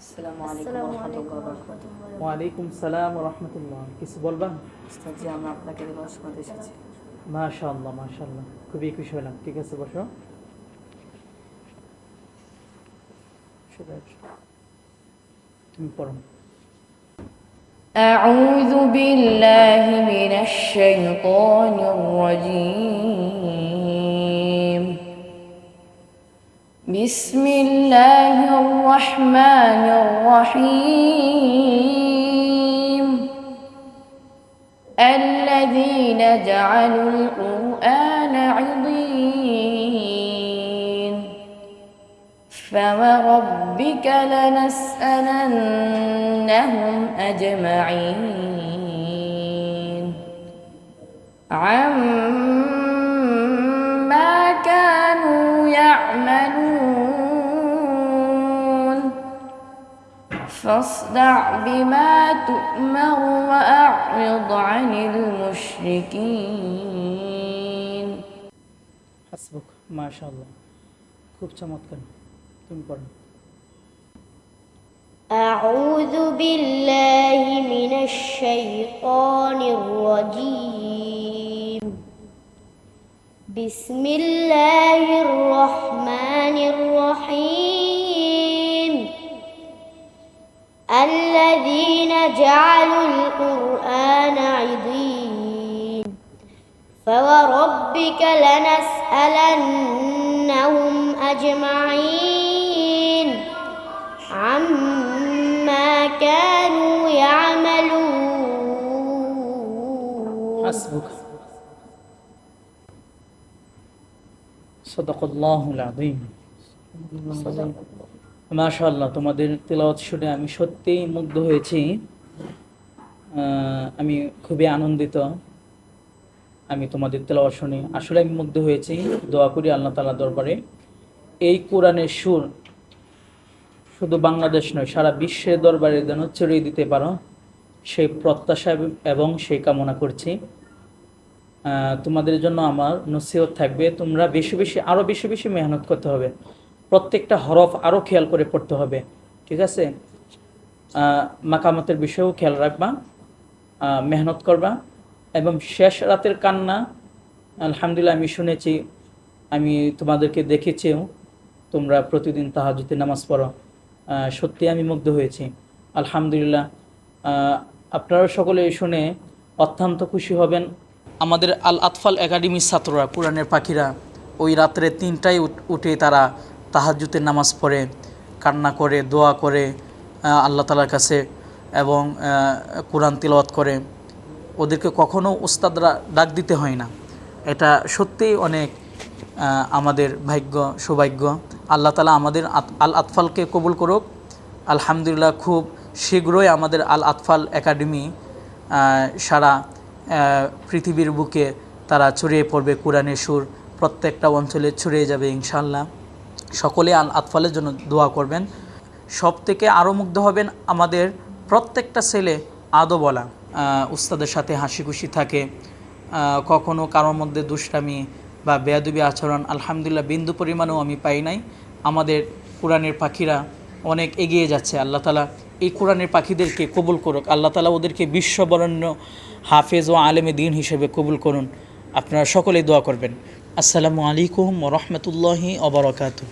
আসসালামু আলাইকুম আসসালামু আলাইকুম রহমতুল্লাহ বরকাত। রহমতুল্লাহ। ওয়ালাইকুম সালাম রহমতুল্লাহ। কিছু বলবেন? উস্তাদ জি, আমরা আপনাকে রিভার শোনাতে এসেছি। মাশাআল্লাহ মাশাআল্লাহ, খুবই খুশি হলাম। ঠিক আছে, বসো। তুমি পড়ো। أعوذ بالله من الشيطان الرجيم. بسم الله الرحمن الرحيم. الذين جعلوا القرآن عضين فوربك لنسألنهم أجمعين عما كانوا يعملون فاصدع بما تؤمر وأعرض عن المشركين. হাসবুক। মাশাআল্লাহ, খুব চমৎকার। তুমি পড়ো। أعوذ بالله من الشيطان الرجيم. بسم الله الرحمن الرحيم. الذين جعلوا القرآن عضين فوربك لنسألنهم أجمعين عما كانوا يعملون. হাসবুক। সাদাকাল্লাহুল আযীম। মাশাআল্লাহ, তোমাদের তেলাওয়াত শুনে আমি সত্যিই মুগ্ধ হয়েছি। আমি খুবই আনন্দিত। আমি তোমাদের তেলাওয়াত শুনে আসলে আমি মুগ্ধ হয়েছি। দোয়া করি আল্লাহ তাআলার দরবারে এই কোরআনের সুর শুধু বাংলাদেশ নয়, সারা বিশ্বের দরবারে যেন ছড়িয়ে দিতে পারো, সেই প্রত্যাশা এবং সেই কামনা করছি। তোমাদের জন্য আমার নসিহত থাকবে, তোমরা আরও বেশি বেশি মেহনত করতে হবে। প্রত্যেকটা হরফ আরও খেয়াল করে পড়তে হবে, ঠিক আছে? মাকামতের বিষয়েও খেয়াল রাখবা, মেহনত করবা। এবং শেষ রাতের কান্না, আলহামদুলিল্লাহ আমি শুনেছি, আমি তোমাদেরকে দেখেছিও, তোমরা প্রতিদিন তাহাজ্জুদের নামাজ পড়ো। সত্যি আমি মুগ্ধ হয়েছি, আলহামদুলিল্লাহ। আপনারা সকলে শুনে অত্যন্ত খুশি হবেন। আমাদের আল আতফাল একাডেমির ছাত্ররা, কোরআনের পাখিরা, ওই রাত্রে 3টায় উঠে তারা তাহাজ্জুদের নামাজ পড়ে, কান্না করে, দোয়া করে আল্লাহ তাআলার কাছে, এবং কোরআন তিলাওয়াত করে। ওদেরকে কখনো উস্তাদরা ডাক দিতে হয় না। এটা সত্যিই অনেক আমাদের ভাগ্য, সৌভাগ্য। আল্লাহ তাআলা আমাদের আল আতফালকে কবুল করুক। আলহামদুলিল্লাহ, খুব শীঘ্রই আমাদের আল আতফাল একাডেমি সারা পৃথিবীর বুকে তারা ছড়িয়ে পড়বে। কোরআনের সুর প্রত্যেকটা অঞ্চলে ছড়িয়ে যাবে ইনশাআল্লাহ। সকলে আল আতফালের জন্য দোয়া করবেন। সব থেকে আরও মুগ্ধ হবেন আমাদের প্রত্যেকটা ছেলে আদবওয়ালা, উস্তাদের সাথে হাসি খুশি থাকে, কখনো কারোর মধ্যে দুষ্টামি বা বেয়াদবি আচরণ আলহামদুলিল্লাহ বিন্দু পরিমাণও আমি পাই নাই। আমাদের কোরআনের পাখিরা অনেক এগিয়ে যাচ্ছে। আল্লাহ তাআলা এই কোরআনের পাখিদেরকে কবুল করুক। আল্লাহ তাআলা ওদেরকে বিশ্ববরেণ্য হাফেজ ও আলেমে দ্বীন হিসেবে কবুল করুন। আপনারা সকলেই দোয়া করবেন। আসসালামু আলাইকুম ওয়া রাহমাতুল্লাহি ওয়া বারাকাতুহু।